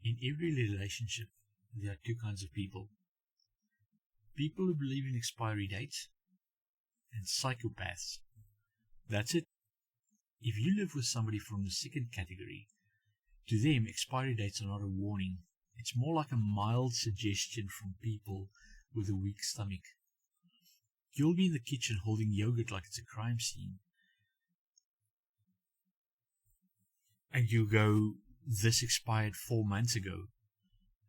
In every relationship, there are two kinds of people. People who believe in expiry dates and psychopaths. That's it. If you live with somebody from the second category, to them expiry dates are not a warning. It's more like a mild suggestion from people with a weak stomach. You'll be in the kitchen holding yogurt like it's a crime scene. And you go, this expired 4 months ago.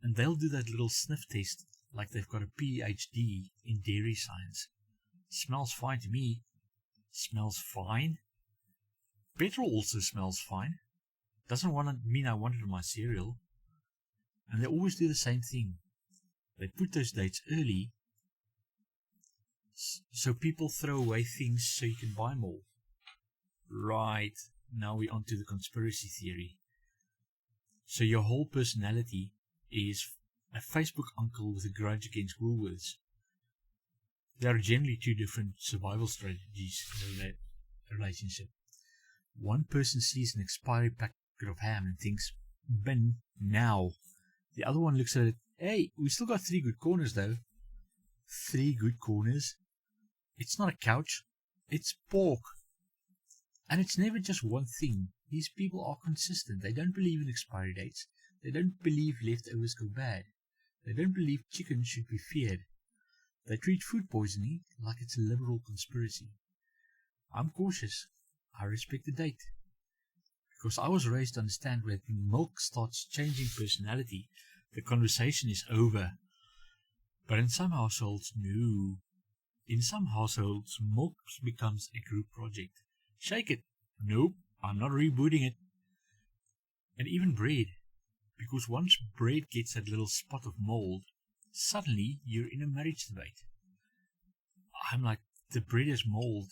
And they'll do that little sniff test like they've got a PhD in dairy science. Smells fine to me. Smells fine? Petrol also smells fine. Doesn't mean I want it in my cereal. And they always do the same thing. They put those dates early so people throw away things so you can buy more. Right, now we're on to the conspiracy theory. So your whole personality is a Facebook uncle with a grudge against Woolworths. There are generally two different survival strategies in a relationship. One person sees an expiry packet of ham and thinks, bin, now. The other one looks at it, hey, we still got 3 good corners though. 3 good corners? It's not a couch, it's pork. And it's never just one thing. These people are consistent. They don't believe in expiry dates. They don't believe leftovers go bad. They don't believe chicken should be feared. They treat food poisoning like it's a liberal conspiracy. I'm cautious. I respect the date. Because I was raised to understand when milk starts changing personality, the conversation is over. But in some households, no. In some households, milk becomes a group project. Shake it. Nope, I'm not rebooting it. And even bread. Because once bread gets that little spot of mold, suddenly you're in a marriage debate. I'm like, the bread is mold.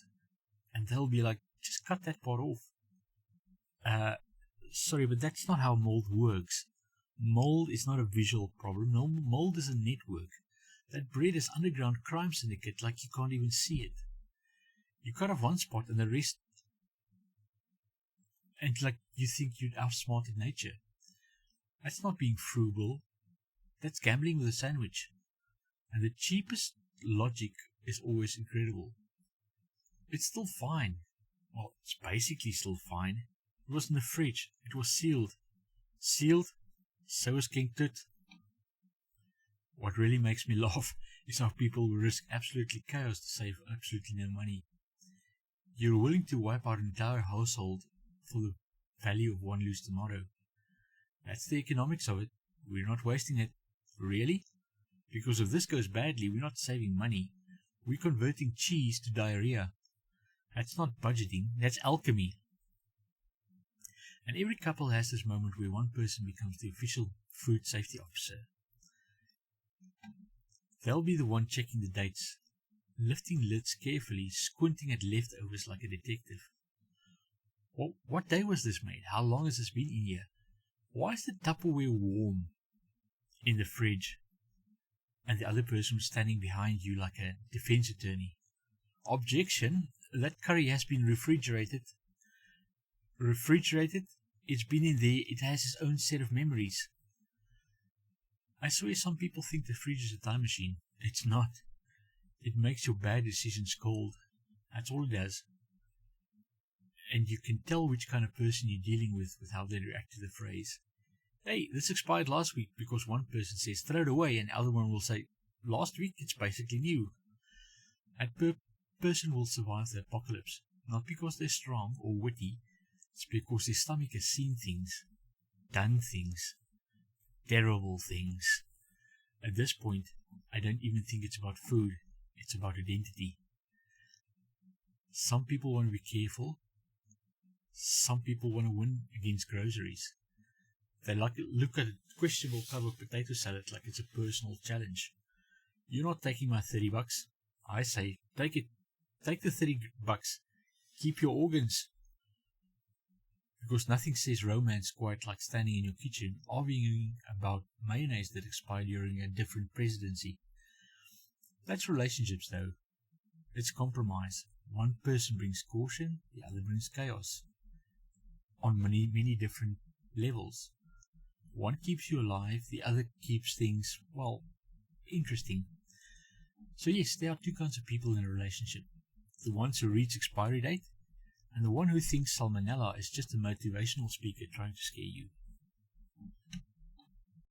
And they'll be like, just cut that part off. Sorry, but that's not how mold works. Mold is not a visual problem. No, mold is a network. That bread is underground crime syndicate like you can't even see it. You cut off one spot and the rest, and like you think you'd outsmarted nature. That's not being frugal. That's gambling with a sandwich. And the cheapest logic is always incredible. It's still fine. Well, it's basically still fine. It was in the fridge. It was sealed. Sealed? So is King Tut. What really makes me laugh is how people will risk absolutely chaos to save absolutely no money. You're willing to wipe out an entire household for the value of one loose tomato. That's the economics of it. We're not wasting it. Really? Because if this goes badly, we're not saving money. We're converting cheese to diarrhea. That's not budgeting, that's alchemy. And every couple has this moment where one person becomes the official food safety officer. They'll be the one checking the dates, lifting lids carefully, squinting at leftovers like a detective. What day was this made? How long has this been in here? Why is the Tupperware warm in the fridge? And the other person was standing behind you like a defense attorney. Objection, that curry has been refrigerated. Refrigerated? It's been in there, it has its own set of memories. I swear some people think the fridge is a time machine. It's not. It makes your bad decisions cold. That's all it does. And you can tell which kind of person you're dealing with how they react to the phrase. Hey, this expired last week, because one person says throw it away and the other one will say, last week it's basically new. That person will survive the apocalypse, not because they're strong or witty, it's because their stomach has seen things, done things, terrible things. At this point, I don't even think it's about food, it's about identity. Some people want to be careful, some people want to win against groceries. They look at a questionable cup of potato salad like it's a personal challenge. You're not taking my $30. I say, take it. Take the $30. Keep your organs. Because nothing says romance quite like standing in your kitchen arguing about mayonnaise that expired during a different presidency. That's relationships though. It's compromise. One person brings caution, the other brings chaos. On many different levels. One keeps you alive, the other keeps things, well, interesting. So yes, there are two kinds of people in a relationship. The ones who reach expiry date, and the one who thinks salmonella is just a motivational speaker trying to scare you.